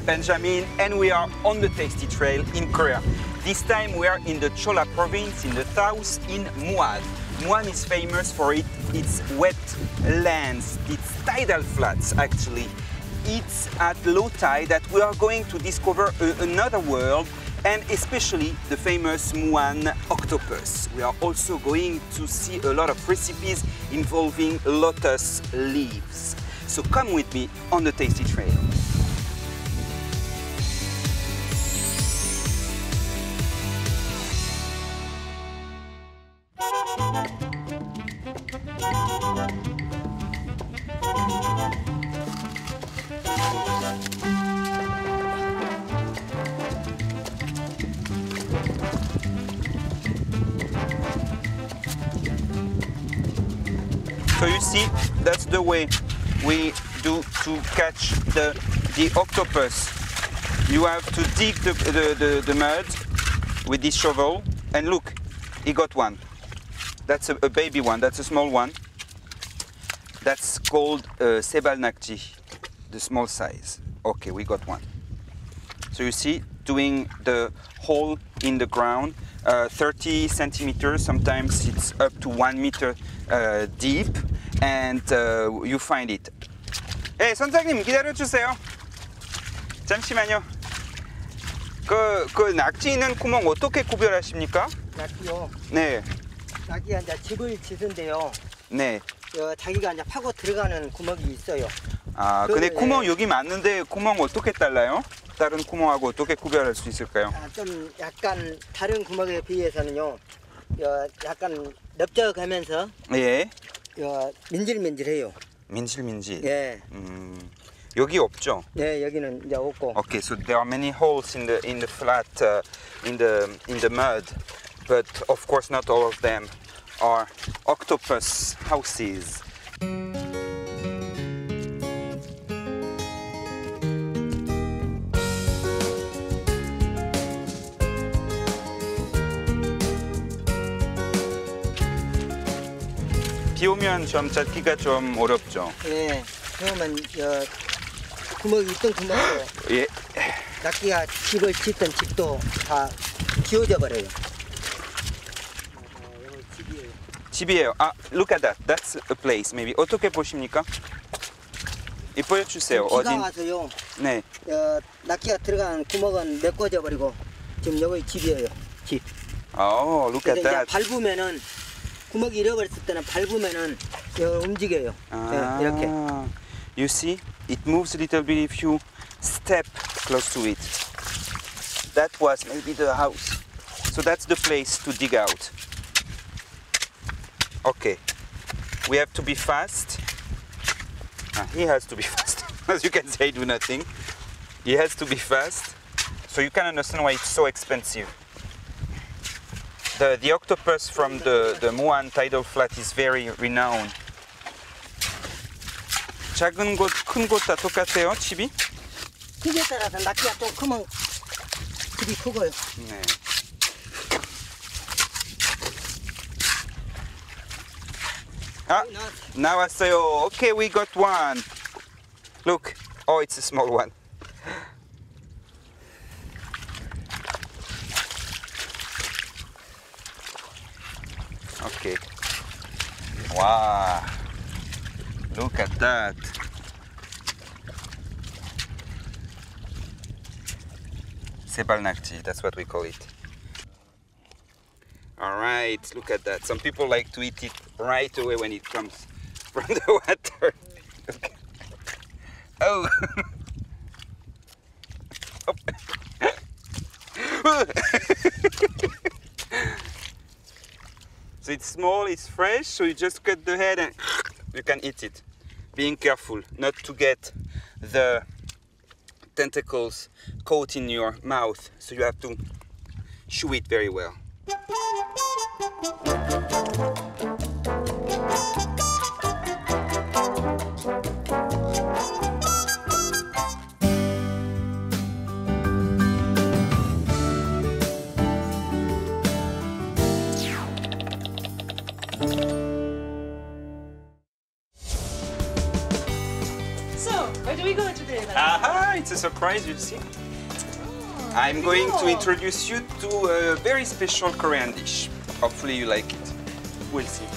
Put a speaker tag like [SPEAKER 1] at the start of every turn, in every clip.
[SPEAKER 1] Benjamin, and we are on the Tasty Trail in Korea. This time we are in the Jeolla province in the south in Muan. Muan is famous for its wet lands, its tidal flats actually. It's at low tide that we are going to discover another world, and especially the famous Muan octopus. We are also going to see a lot of recipes involving lotus leaves. So come with me on the Tasty Trail. So you see, that's the way we do to catch the octopus. You have to dig the mud with this shovel, and look, he got one. That's a baby one, that's a small one. That's called Muan Nakji, the small size. Okay, we got one. So you see, doing the hole in the ground, 30 centimeters, sometimes it's up to 1 meter deep, and you find it. 네, 선장님 기다려주세요. 잠시만요. 그 낙지 있는 구멍 어떻게 구별하십니까?
[SPEAKER 2] 낙지요?
[SPEAKER 1] 네.
[SPEAKER 2] 낙지가 이제 집을 짓는데요.
[SPEAKER 1] 네.
[SPEAKER 2] 자기가 이제 파고 들어가는 구멍이 있어요.
[SPEAKER 1] 아, 근데 구멍 여기 맞는데 구멍 어떻게 달라요? 다른 구멍하고 어떻게 구별할 수 있을까요?
[SPEAKER 2] 좀 약간 다른 구멍에 비해서는요, 약간 넓적하면서
[SPEAKER 1] 예.
[SPEAKER 2] 민질민질해요.
[SPEAKER 1] 민질민질.
[SPEAKER 2] 예.
[SPEAKER 1] 여기 없죠?
[SPEAKER 2] 네, 여기는 이제 없고.
[SPEAKER 1] Okay, so there are many holes in the flat in the mud, but of course not all of them are octopus houses. 비 오면 좀 찾기가 좀 어렵죠.
[SPEAKER 2] 예. 그러면 구멍이 있던 구멍도
[SPEAKER 1] 예.
[SPEAKER 2] 낙지가 집을 짓던 집도 다 지워져 버려요. 집이에요.
[SPEAKER 1] 집이에요. 아, look at that. That's a place. Maybe 어떻게 보십니까? 이 보여주세요.
[SPEAKER 2] 비가 와서요.
[SPEAKER 1] 네.
[SPEAKER 2] 낙지가 들어간 구멍은 메꿔져 버리고 지금 여기 집이에요. 집.
[SPEAKER 1] Oh, look at that.
[SPEAKER 2] 밟으면은 구멍이 잃어버렸을 때는 밟으면은 움직여요. 이렇게.
[SPEAKER 1] You see, it moves a little bit if you step close to it. That was maybe the house. So that's the place to dig out. Okay, we have to be fast. He has to be fast. As you can say, do nothing. He has to be fast. So you can understand why it's so expensive. The octopus from the Muan tidal flat is very renowned. 작은 곳, 큰 곳 다 똑같아요, 집이?
[SPEAKER 2] 크기에 따라서 낙지가 좀 크면 집이 크고요.
[SPEAKER 1] 네. 아, 나왔어요. Okay, we got one. Look, oh, it's a small one. Okay. Wow. Look at that. Muan Nakji, that's what we call it. All right, look at that. Some people like to eat it right away when it comes from the water. Okay. Oh. So it's small, it's fresh, so you just cut the head and you can eat it. Being careful not to get the tentacles caught in your mouth, so you have to chew it very well. Aha, it's a surprise, you see. I'm going to introduce you to a very special Korean dish. Hopefully you like it. We'll see.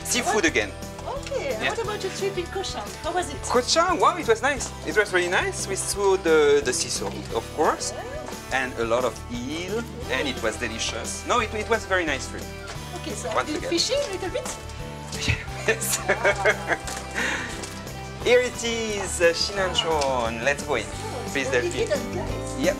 [SPEAKER 1] Seafood again.
[SPEAKER 3] Okay, and what about your trip in Kochang? How was it?
[SPEAKER 1] Kochang, wow, it was nice. It was really nice. We saw the sea salt, of course, and a lot of eel, and it was delicious. No, it was a very nice trip.
[SPEAKER 3] Okay, so are you fishing a little bit?
[SPEAKER 1] Yes. Here it is, Shinanchon. Let's go in. Please, Delphine. Yep.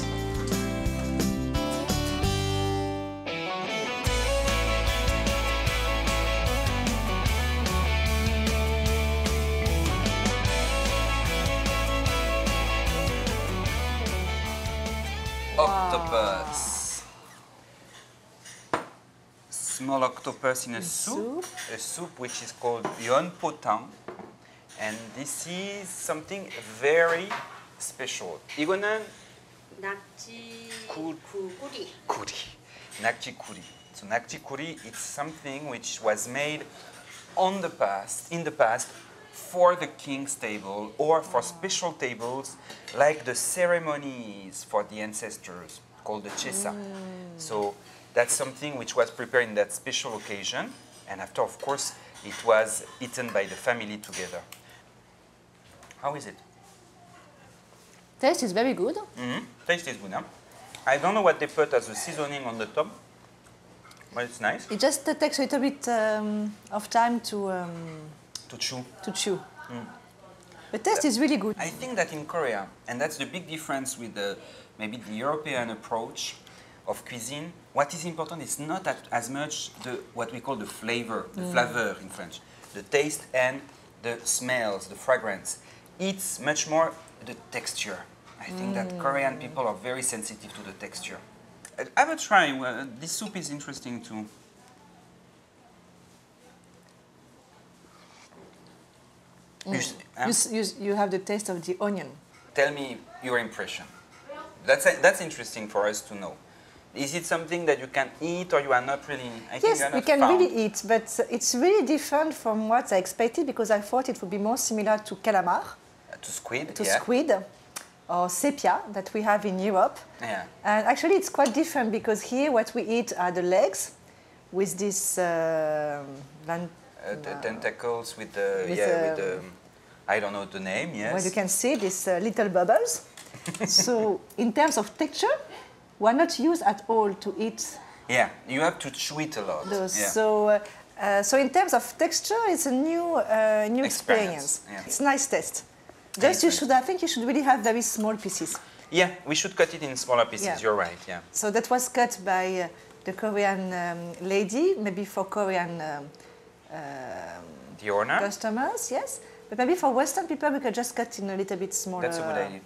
[SPEAKER 1] Octopus. Small octopus in a soup. A soup which is called yon potang. And this is something very special. 이거는
[SPEAKER 3] 낙지
[SPEAKER 1] 구-
[SPEAKER 3] 구리.
[SPEAKER 1] Kuri. Nakji kuri. So nakji kuri, it's something which was made in the past for the king's table or for special tables like the ceremonies for the ancestors called the chesa. So that's something which was prepared in that special occasion, and after, of course, it was eaten by the family together. How is it?
[SPEAKER 3] Taste is very good.
[SPEAKER 1] Taste is good, huh? I don't know what they put as a seasoning on the top, but it's nice.
[SPEAKER 3] It just takes a little bit of time to
[SPEAKER 1] To chew.
[SPEAKER 3] chew. The taste is really good.
[SPEAKER 1] I think that in Korea, and that's the big difference with maybe the European approach of cuisine, what is important is not as much what we call the flavor, the flavor in French, the taste and the smells, the fragrance. It's much more the texture. I think that Korean people are very sensitive to the texture. Have a try. This soup is interesting too.
[SPEAKER 3] You have the taste of the onion.
[SPEAKER 1] Tell me your impression. That's interesting for us to know. Is it something that you can eat or you are not really?
[SPEAKER 3] Yes, we can really eat, but it's really different from what I expected because I thought it would be more similar to calamar,
[SPEAKER 1] To squid.
[SPEAKER 3] squid, or sepia that we have in Europe.
[SPEAKER 1] Yeah.
[SPEAKER 3] And actually, it's quite different because here what we eat are the legs with this
[SPEAKER 1] The tentacles with the I don't know the name. Yes.
[SPEAKER 3] well, you can see these little bubbles. So in terms of texture, we're not used at all to eat
[SPEAKER 1] Yeah, you have to chew it a lot.
[SPEAKER 3] those.
[SPEAKER 1] Yeah.
[SPEAKER 3] So in terms of texture, it's a new experience.
[SPEAKER 1] Yeah.
[SPEAKER 3] It's nice taste. Just I think you should really have very small pieces.
[SPEAKER 1] Yeah, we should cut it in smaller pieces.
[SPEAKER 3] Yeah.
[SPEAKER 1] You're right. Yeah.
[SPEAKER 3] So that was cut by the Korean lady, maybe for Korean
[SPEAKER 1] The owner.
[SPEAKER 3] customers, yes. But maybe for Western people, we could just cut in a little bit smaller.
[SPEAKER 1] That's a good idea.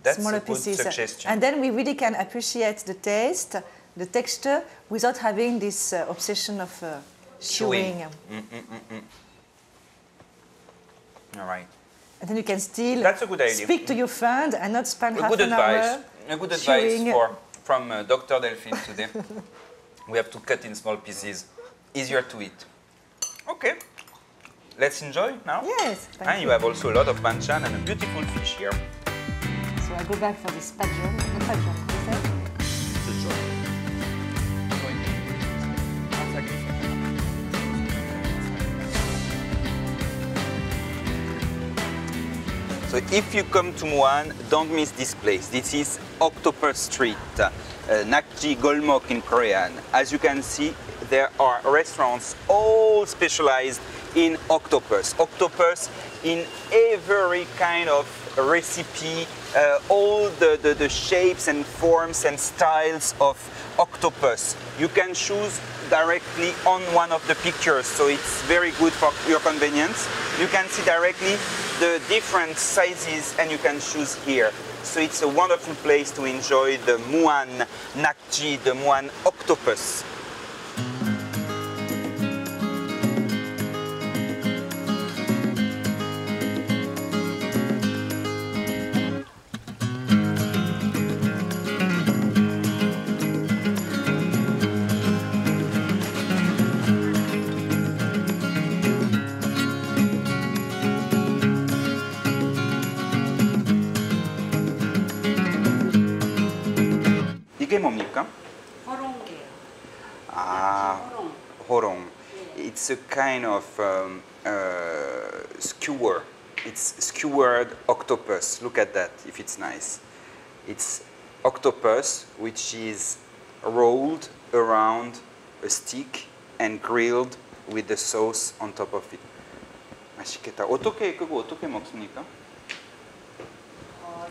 [SPEAKER 1] That's
[SPEAKER 3] smaller
[SPEAKER 1] a good
[SPEAKER 3] pieces.
[SPEAKER 1] suggestion.
[SPEAKER 3] And then we really can appreciate the taste, the texture, without having this obsession of chewing.
[SPEAKER 1] All right.
[SPEAKER 3] And then you can still
[SPEAKER 1] That's a good idea.
[SPEAKER 3] speak to your friend and not spend half
[SPEAKER 1] Good
[SPEAKER 3] an hour
[SPEAKER 1] A good
[SPEAKER 3] chewing.
[SPEAKER 1] advice from Dr. Delphine today. We have to cut in small pieces. Easier to eat. Okay. Let's enjoy now.
[SPEAKER 3] Yes, thank
[SPEAKER 1] And you have also a lot of banchan and a beautiful fish here.
[SPEAKER 3] So I go back for this padjong. Not padjong, you say?
[SPEAKER 1] It's a joy. So if you come to Muan, don't miss this place. This is Octopus Street, Nakji Golmok in Korean. As you can see, there are restaurants all specialized in octopus. Octopus in every kind of recipe, all the shapes and forms and styles of octopus. You can choose directly on one of the pictures, so it's very good for your convenience. You can see directly the different sizes and you can choose here. So it's a wonderful place to enjoy the Muan Nakji, the Muan octopus.
[SPEAKER 4] 호롱게요.
[SPEAKER 1] Ah, horong. It's a kind of skewer. It's skewered octopus. Look at that, if it's nice. It's octopus which is rolled around a stick and grilled with the sauce on top of it. 맛있겠다. 어떻게 끄고 어떻게 먹습니까?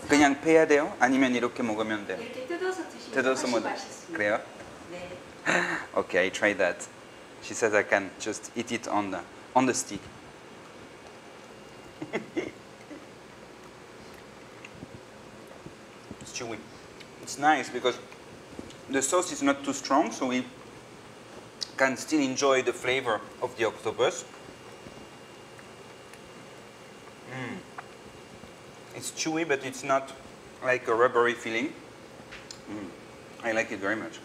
[SPEAKER 1] 그냥 빼야 돼요? 아니면 이렇게 먹으면 돼요?
[SPEAKER 4] 이렇게 뜯어서 드시면
[SPEAKER 1] 뜯어서
[SPEAKER 4] 훨씬
[SPEAKER 1] 먹
[SPEAKER 4] 맛있습니다.
[SPEAKER 1] 그래요?
[SPEAKER 4] 네.
[SPEAKER 1] Okay, I tried that. She says I can just eat it on the stick. It's chewy. It's nice because the sauce is not too strong, so we can still enjoy the flavor of the octopus. It's chewy, but it's not like a rubbery feeling. I like it very much.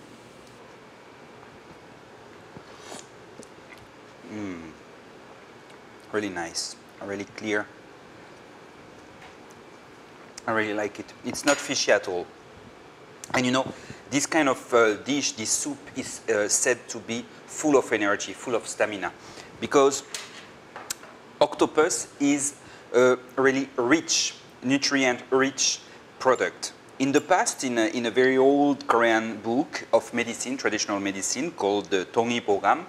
[SPEAKER 1] Really nice, really clear. I really like it. It's not fishy at all. And you know, this kind of dish, this soup, is said to be full of energy, full of stamina, because octopus is a really rich, nutrient-rich product. In the past, in a very old Korean book of medicine, traditional medicine, called the Tongi Bogam,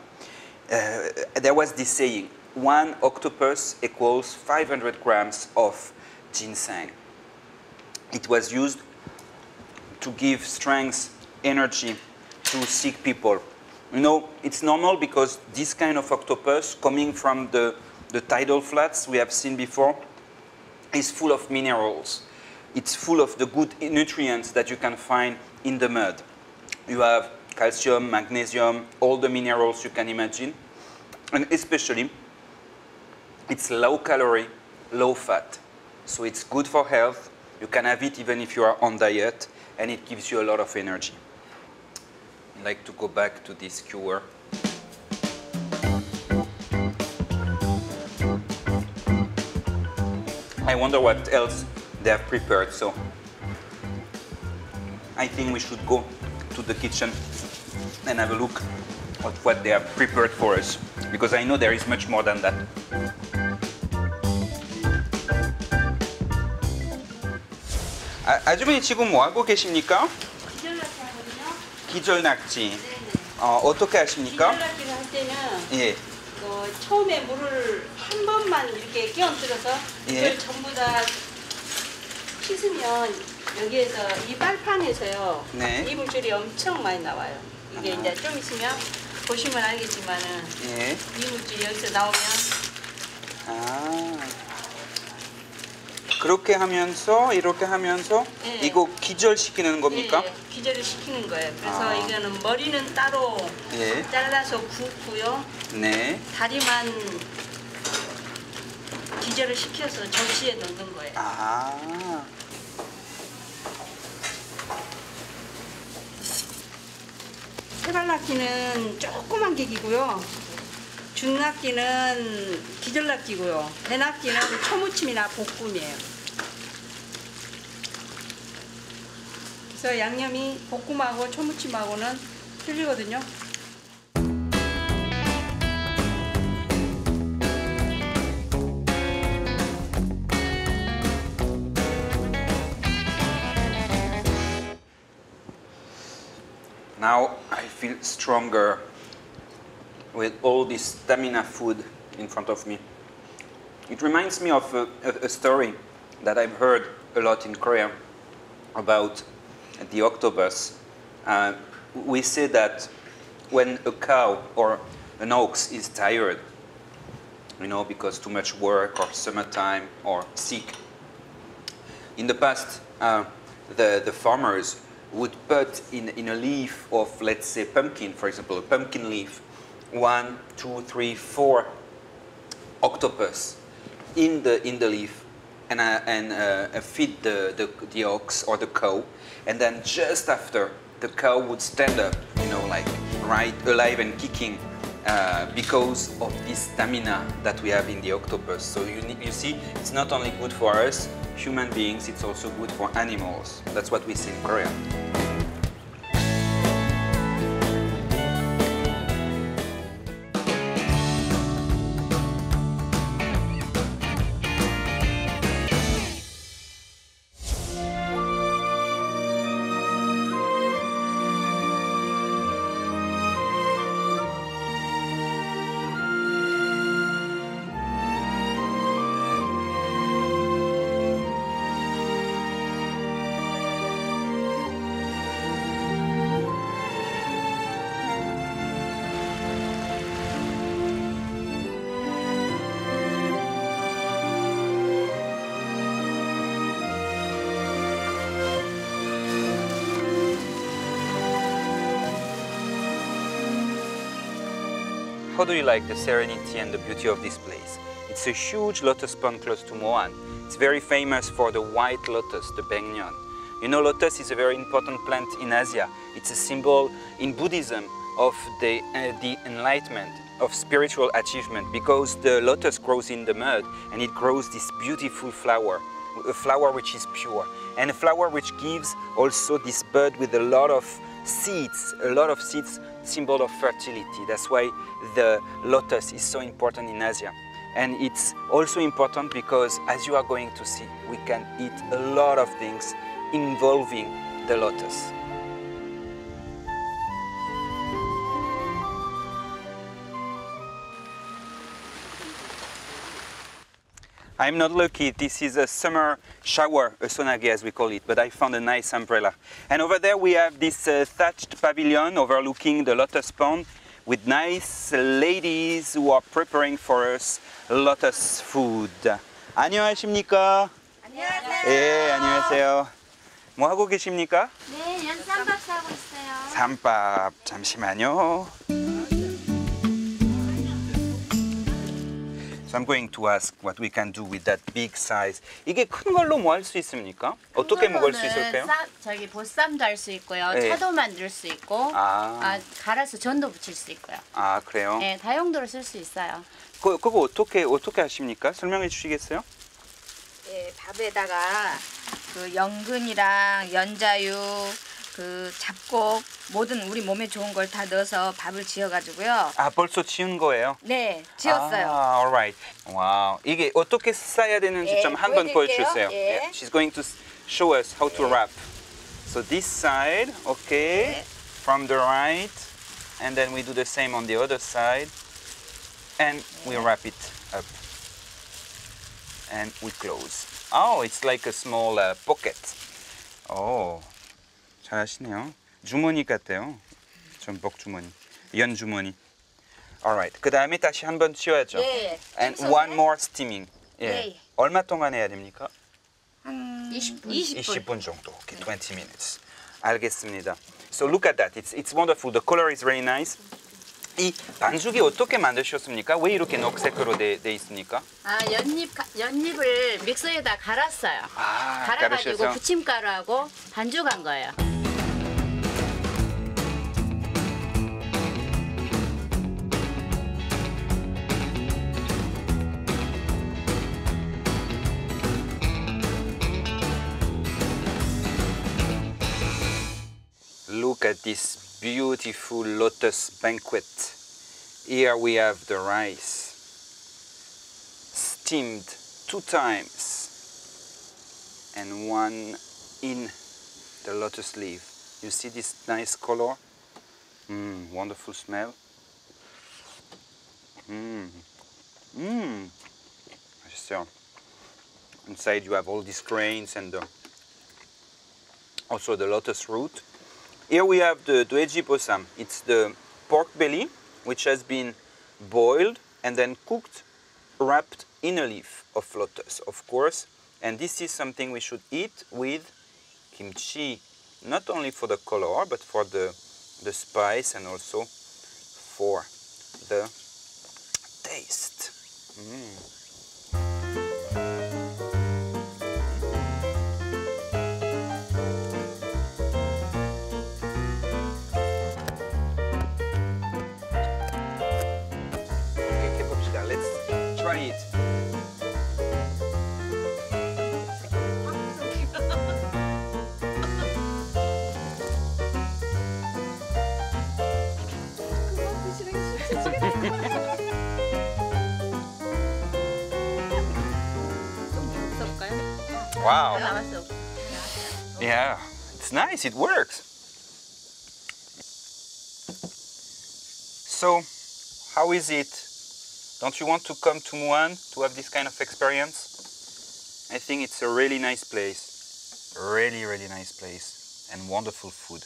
[SPEAKER 1] there was this saying: 1 octopus equals 500 grams of ginseng. It was used to give strength, energy to sick people. You know, it's normal because this kind of octopus, coming from the tidal flats we have seen before, is full of minerals. It's full of the good nutrients that you can find in the mud. You have calcium, magnesium, all the minerals you can imagine. And especially, it's low calorie, low fat. So it's good for health. You can have it even if you are on diet, and it gives you a lot of energy. I'd like to go back to this skewer. I wonder what else they have prepared, so I think we should go to the kitchen and have a look at what they have prepared for us, because I know there is much more than that. 아주머니 지금 뭐 하고 계십니까?
[SPEAKER 4] 기절낙지 하거든요.
[SPEAKER 1] 기절낙지.
[SPEAKER 4] 네네.
[SPEAKER 1] 어떻게 하십니까?
[SPEAKER 4] 기절낙지를 할 때는
[SPEAKER 1] 예.
[SPEAKER 4] 처음에 물을 한 번만 이렇게 끼얹어서
[SPEAKER 1] 예.
[SPEAKER 4] 이걸 전부 다 씻으면 여기에서 이 빨판에서요.
[SPEAKER 1] 네.
[SPEAKER 4] 이물질이 엄청 많이 나와요. 이게
[SPEAKER 1] 아하.
[SPEAKER 4] 이제 좀 있으면 보시면 알겠지만은
[SPEAKER 1] 예.
[SPEAKER 4] 이물질이 여기서 나오면
[SPEAKER 1] 아. 그렇게 하면서 이렇게 하면서
[SPEAKER 4] 예.
[SPEAKER 1] 이거 기절시키는 겁니까?
[SPEAKER 4] 예, 기절을 시키는 거예요. 그래서
[SPEAKER 1] 아.
[SPEAKER 4] 이거는 머리는 따로
[SPEAKER 1] 예.
[SPEAKER 4] 잘라서 굽고요.
[SPEAKER 1] 네.
[SPEAKER 4] 다리만 기절을 시켜서 접시에 넣는 거예요.
[SPEAKER 1] 아.
[SPEAKER 4] 세발낙지는 조그만 객이고요. 중낙지는 기절낙지고요. 대낙지는 초무침이나 볶음이에요. 그래서 양념이 볶음하고 초무침하고는 틀리거든요.
[SPEAKER 1] Now I feel stronger with all this stamina food in front of me. It reminds me of a story that I've heard a lot in Korea about the octopus. We say that when a cow or an ox is tired, you know, because too much work or summertime or sick, in the past the farmers would put in a leaf of, let's say, pumpkin, for example, a pumpkin leaf, 1, 2, 3, 4 octopus in the leaf, and feed the ox or the cow, and then just after the cow would stand up, you know, like right alive and kicking, because of this stamina that we have in the octopus. So you see, it's not only good for us human beings, it's also good for animals. That's what we see in Korea. How do you like the serenity and the beauty of this place? It's a huge lotus pond close to Muan. It's very famous for the white lotus, the Benjamin. You know, lotus is a very important plant in Asia. It's a symbol in Buddhism of the enlightenment, of spiritual achievement, because the lotus grows in the mud and it grows this beautiful flower, a flower which is pure, and a flower which gives also this bud with a lot of seeds, symbol of fertility. That's why the lotus is so important in Asia. And it's also important because, as you are going to see, we can eat a lot of things involving the lotus. I'm not lucky, this is a summer shower, a sonage as we call it, but I found a nice umbrella. And over there we have this thatched pavilion overlooking the lotus pond with nice ladies who are preparing for us lotus food. 안녕하십니까?
[SPEAKER 5] 안녕하세요.
[SPEAKER 1] 예, 안녕하세요. 뭐 하고 계십니까?
[SPEAKER 5] 네, 연쌈밥 싸고 있어요.
[SPEAKER 1] 쌈밥, 잠시만요. So I'm going to ask what we can do with that big size. 이게 큰 걸로 뭐 할 수 있습니까? 어떻게 먹을 수 있을까요?
[SPEAKER 5] 저기 보쌈도 할 수 있고요.
[SPEAKER 1] 네.
[SPEAKER 5] 차도 만들 수 있고, 갈아서 전도 붙일 수 있고요.
[SPEAKER 1] 아, 그래요?
[SPEAKER 5] 네, 다용도로 쓸 수 있어요.
[SPEAKER 1] 그거 어떻게 하십니까? 설명해 주시겠어요?
[SPEAKER 5] 예, 밥에다가 그 연근이랑 연자유, 그 잡곡, 모든 우리 몸에 좋은 걸 다 넣어서 밥을 지어가지고요.
[SPEAKER 1] 아, 벌써 지은 거예요?
[SPEAKER 5] 네, 지었어요.
[SPEAKER 1] 아, alright. 와우. 이게 어떻게 싸야 되는지
[SPEAKER 5] 예,
[SPEAKER 1] 좀 한번
[SPEAKER 5] 보여드릴게요.
[SPEAKER 1] 보여주세요.
[SPEAKER 5] 예.
[SPEAKER 1] Yeah. She's going to show us how to wrap. So this side, okay, from the right, and then we do the same on the other side, and we wrap it up, and we close. Oh, it's like a small pocket. Oh, 잘하시네요. 주머니 같아요. 전복 주머니, 연 주머니. Alright. 그 다음에 다시 한번 치워야죠.
[SPEAKER 5] 네.
[SPEAKER 1] And one more steaming. 예.
[SPEAKER 5] 네.
[SPEAKER 1] 얼마 동안 해야 됩니까?
[SPEAKER 5] 한 20분.
[SPEAKER 1] 20분 정도. Okay, 20 minutes. 알겠습니다. So look at that. It's wonderful. The color is very nice. 이 반죽이 어떻게 만드셨습니까? 왜 이렇게 녹색으로 돼 있습니까?
[SPEAKER 5] 아, 연잎을 믹서에다 갈았어요.
[SPEAKER 1] 아,
[SPEAKER 5] 갈아가지고
[SPEAKER 1] 갈으셔서?
[SPEAKER 5] 부침가루하고 반죽한 거예요.
[SPEAKER 1] Look at this beautiful lotus banquet. Here we have the rice, steamed 2 times, and one in the lotus leaf. You see this nice color? Wonderful smell. So inside you have all these grains and also the lotus root. Here we have the doeji posam. It's the pork belly, which has been boiled and then cooked, wrapped in a leaf of lotus, of course. And this is something we should eat with kimchi, not only for the color, but for the spice and also for the taste. Let's try it. Wow. Yeah, it's nice, it works. So, how is it? Don't you want to come to Muan to have this kind of experience? I think it's a really nice place. Really, really nice place. And wonderful food.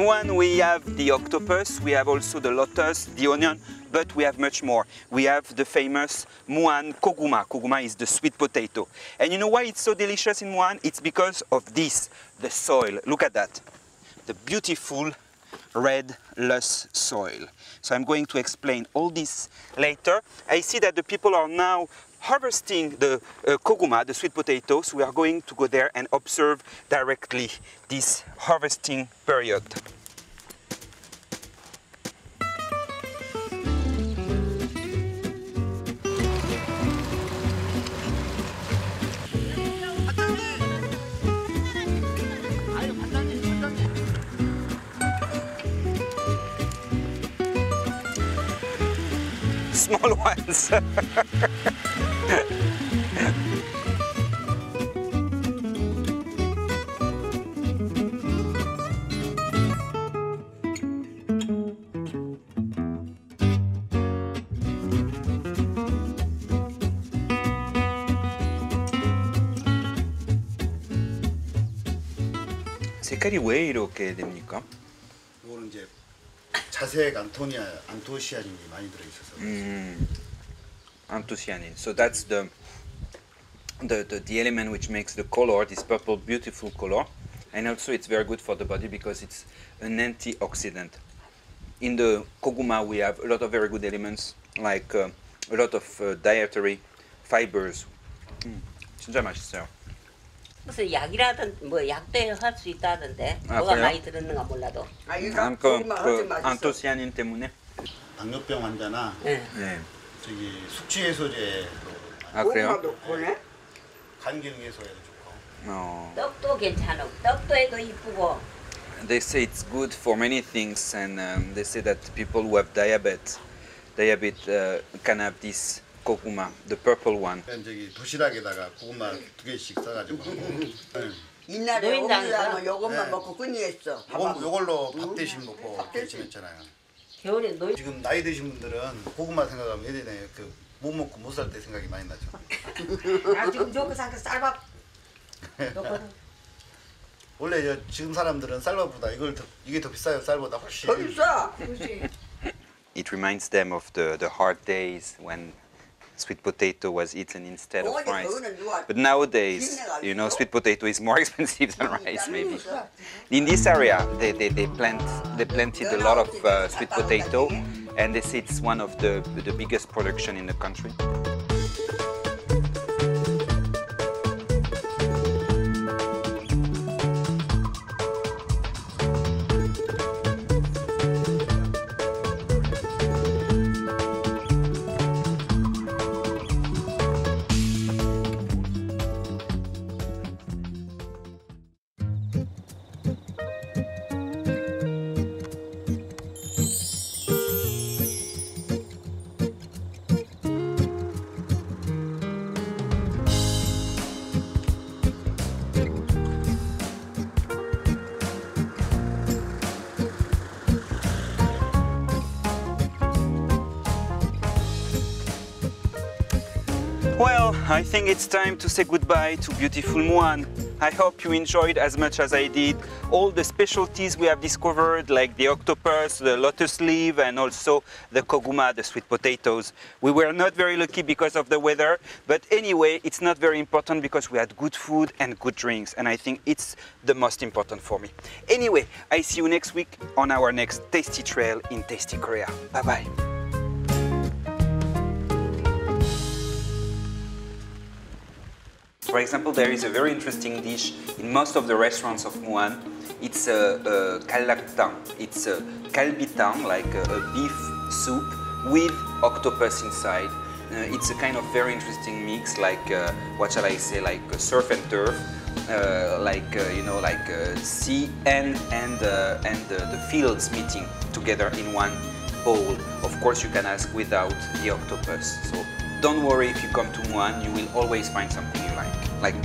[SPEAKER 1] Muan we have the octopus, we have also the lotus, the onion, but we have much more. We have the famous Muan koguma. Koguma is the sweet potato. And you know why it's so delicious in Muan? It's because of this, the soil. Look at that. The beautiful red loess soil. So I'm going to explain all this later. I see that the people are now harvesting the koguma, the sweet potatoes. We are going to go there and observe directly this harvesting period. Small ones. 색깔이 왜 이렇게 됩니까?
[SPEAKER 6] 이거는 이제 자색 안토시아닌이 많이 들어 있어서.
[SPEAKER 1] Anthocyanin. So that's the element which makes the color, this purple beautiful color, and also it's very good for the body because it's an antioxidant. In the koguma we have a lot of very good elements like a lot of dietary fibers. 진짜 맛있어요.
[SPEAKER 7] 무슨 약이라든 뭐 약도 할 수 있다던데 뭐가
[SPEAKER 1] 그래요?
[SPEAKER 7] 많이 들었는가 몰라도.
[SPEAKER 1] 그 안토시아닌 때문에.
[SPEAKER 6] 당뇨병 환자나
[SPEAKER 7] 네.
[SPEAKER 1] 네.
[SPEAKER 6] 저기 숙취 해소제
[SPEAKER 1] 그래요?
[SPEAKER 6] 간 기능 해소에도 좋고.
[SPEAKER 7] 떡도 괜찮고 떡도 해도 이쁘고.
[SPEAKER 1] They say it's good for many things, and they say that people who have diabetes can have this koguma, the purple one.
[SPEAKER 6] 저기 도시락에다가 고구마 2개씩 싸가지고.
[SPEAKER 8] 옛날에
[SPEAKER 7] 노인당에서?
[SPEAKER 8] 요것만 먹고 끝냈어.
[SPEAKER 6] 요걸로 밥 대신 먹고 지냈잖아요.
[SPEAKER 7] 겨울에 노인.
[SPEAKER 6] 지금 나이 드신 분들은 고구마 생각하면 예전에 그 못 먹고 못 살 때 생각이 많이 나죠.
[SPEAKER 8] 나 지금 저거 산게 쌀밥.
[SPEAKER 6] 원래 지금 사람들은 쌀밥보다 이게 더 비싸요. 쌀보다 훨씬.
[SPEAKER 8] 더 비싸.
[SPEAKER 1] It reminds them of the hard days when sweet potato was eaten instead of rice. But nowadays, you know, sweet potato is more expensive than rice, maybe. In this area, they planted a lot of sweet potato, and they say it's one of the biggest production in the country. Well, I think it's time to say goodbye to beautiful Muan. I hope you enjoyed as much as I did all the specialties we have discovered, like the octopus, the lotus leaf, and also the koguma, the sweet potatoes. We were not very lucky because of the weather, but anyway, it's not very important because we had good food and good drinks, and I think it's the most important for me. Anyway, I see you next week on our next Tasty Trail in Tasty Korea. Bye-bye. For example, there is a very interesting dish in most of the restaurants of Muan. It's a kalaktan. It's a kalbitang, like a beef soup with octopus inside. It's a kind of very interesting mix, like what shall I say, like surf and turf, you know, like sea and the fields meeting together in one bowl. Of course, you can ask without the octopus. So don't worry if you come to Muan, you will always find something you like me.